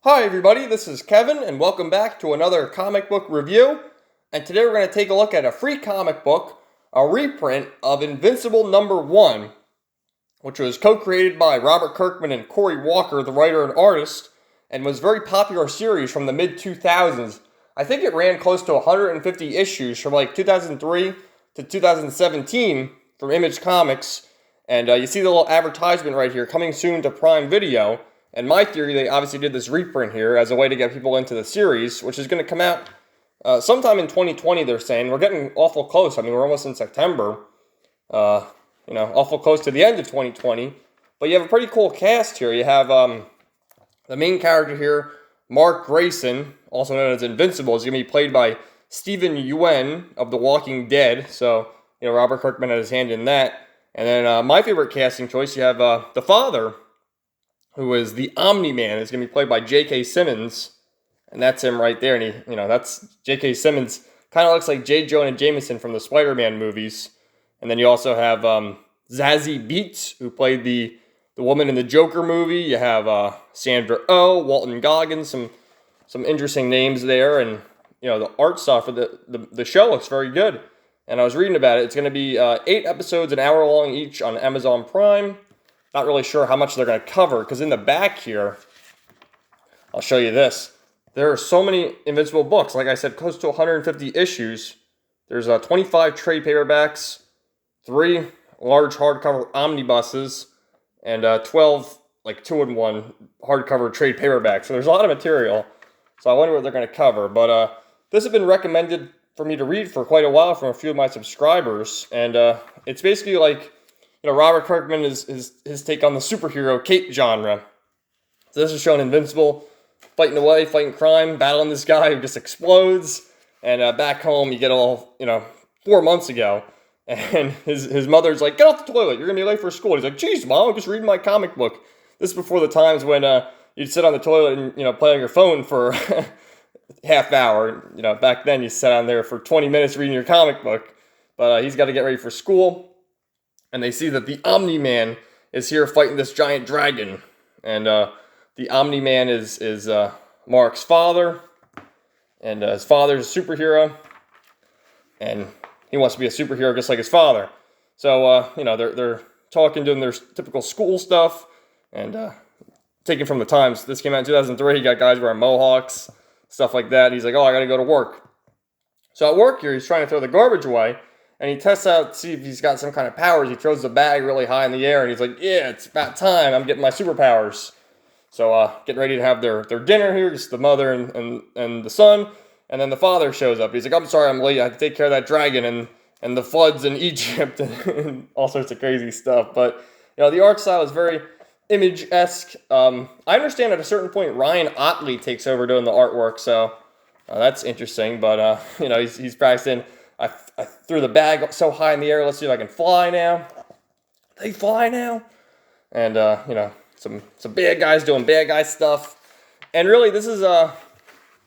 Hi everybody, this is Kevin, and welcome back to another comic book review. And today we're going to take a look at a free comic book, a reprint of Invincible #1, which was co-created by Robert Kirkman and Cory Walker, the writer and artist, and was a very popular series from the mid-2000s. I think it ran close to 150 issues from like 2003 to 2017 from Image Comics. And you see the little advertisement right here, coming soon to Prime Video. And my theory, they obviously did this reprint here as a way to get people into the series, which is going to come out sometime in 2020, they're saying. We're getting awful close. I mean, we're almost in September. Awful close to the end of 2020. But you have a pretty cool cast here. You have the main character here, Mark Grayson, also known as Invincible, is going to be played by Steven Yeun of The Walking Dead. So, Robert Kirkman had his hand in that. And then my favorite casting choice, you have the father, who is the Omni-Man, is going to be played by J.K. Simmons. And that's him right there. And that's J.K. Simmons. Kind of looks like J. Jonah Jameson from the Spider-Man movies. And then you also have Zazie Beetz, who played the woman in the Joker movie. You have Sandra Oh, Walton Goggins, some interesting names there. And, the art stuff for the show looks very good. And I was reading about it. It's going to be 8 episodes, an hour long each on Amazon Prime. Not really sure how much they're going to cover, because in the back here, I'll show you this. There are so many Invincible books. Like I said, close to 150 issues. There's 25 trade paperbacks, 3 large hardcover omnibuses, and 12 like 2-in-1 hardcover trade paperbacks. So there's a lot of material. So I wonder what they're going to cover. But this has been recommended for me to read for quite a while from a few of my subscribers. And it's basically like, Robert Kirkman is his take on the superhero cape genre. So this is showing Invincible fighting away, fighting crime, battling this guy who just explodes. And back home, you get all, 4 months ago. And his mother's like, get off the toilet, you're going to be late for school. He's like, geez, Mom, I'm just reading my comic book. This is before the times when you'd sit on the toilet and, play on your phone for half hour. Back then you sat on there for 20 minutes reading your comic book. But he's got to get ready for school. And they see that the Omni-Man is here fighting this giant dragon. And the Omni-Man is Mark's father. And his father's a superhero. And he wants to be a superhero just like his father. So, they're talking, doing their typical school stuff. And taken from the times. This came out in 2003. You got guys wearing mohawks, stuff like that. He's like, oh, I got to go to work. So at work here, he's trying to throw the garbage away. And he tests out to see if he's got some kind of powers. He throws the bag really high in the air, and he's like, yeah, it's about time. I'm getting my superpowers. So getting ready to have their dinner here, just the mother and the son. And then the father shows up. He's like, I'm sorry, I'm late. I have to take care of that dragon and the floods in Egypt and all sorts of crazy stuff. But, the art style is very Image-esque. I understand at a certain point Ryan Otley takes over doing the artwork, so that's interesting. But, he's practicing. I threw the bag so high in the air. Let's see if I can fly now. They fly now. And, some bad guys doing bad guy stuff. And really, this is,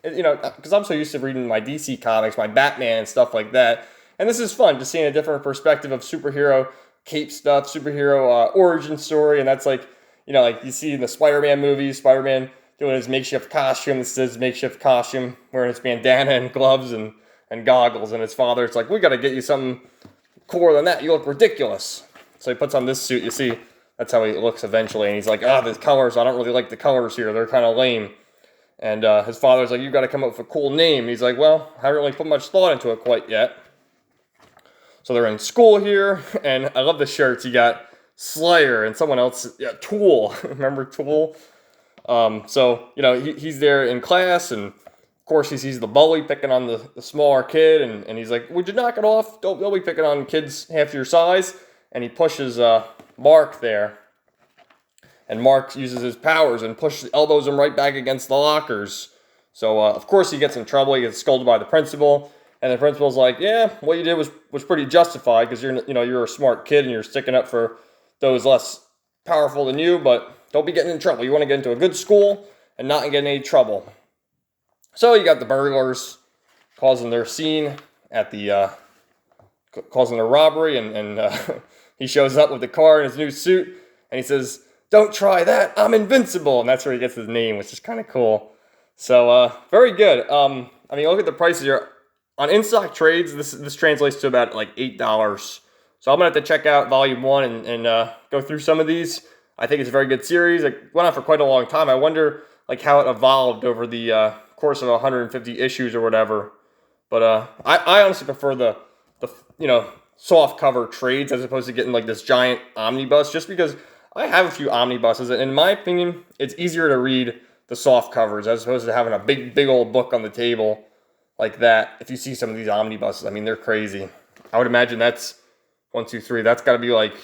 because I'm so used to reading my DC comics, my Batman and stuff like that. And this is fun, just seeing a different perspective of superhero cape stuff, superhero origin story. And that's like, like you see in the Spider-Man movies, Spider-Man doing his makeshift costume. This is his makeshift costume, wearing his bandana and gloves and goggles, and his father, it's like, we got to get you something cooler than that. You look ridiculous. So he puts on this suit. You see, that's how he looks eventually. And he's like, the colors, I don't really like the colors here. They're kind of lame. And his father's like, you got to come up with a cool name. And he's like, well, I haven't really put much thought into it quite yet. So they're in school here, and I love the shirts. You got Slayer and someone else, Tool. Remember Tool? He's there in class, and of course, he sees the bully picking on the smaller kid, and he's like, would you knock it off? Don't be picking on kids half your size. And he pushes Mark there. And Mark uses his powers and elbows him right back against the lockers. So, of course, he gets in trouble. He gets scolded by the principal. And the principal's like, yeah, what you did was pretty justified, because you're a smart kid and you're sticking up for those less powerful than you, but don't be getting in trouble. You want to get into a good school and not get in any trouble. So you got the burglars causing their scene at causing their robbery, and he shows up with the car in his new suit, and he says, "Don't try that, I'm invincible," and that's where he gets his name, which is kind of cool. So, very good. I mean, look at the prices here. On in-stock trades, this translates to about like $8. So I'm going to have to check out Volume 1 and go through some of these. I think it's a very good series. It went on for quite a long time. I wonder like how it evolved over the course of 150 issues or whatever. But I honestly prefer the soft cover trades as opposed to getting like this giant omnibus, just because I have a few omnibuses, and in my opinion, it's easier to read the soft covers as opposed to having a big old book on the table like that. If you see some of these omnibuses, I mean, they're crazy. I would imagine that's 1, 2, 3. That's got to be like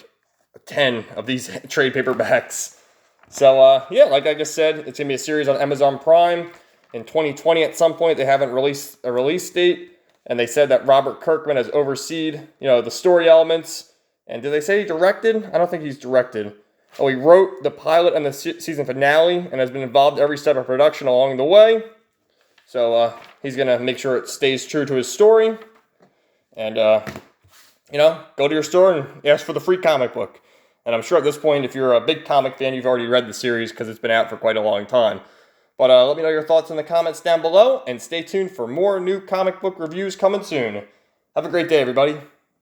10 of these trade paperbacks. So, yeah, like I just said, it's going to be a series on Amazon Prime in 2020 at some point. They haven't released a release date, and they said that Robert Kirkman has overseen, the story elements. And did they say he directed? I don't think he's directed. Oh, he wrote the pilot and the season finale and has been involved every step of production along the way. So he's going to make sure it stays true to his story. And, go to your store and ask for the free comic book. And I'm sure at this point, if you're a big comic fan, you've already read the series because it's been out for quite a long time. But let me know your thoughts in the comments down below, and stay tuned for more new comic book reviews coming soon. Have a great day, everybody.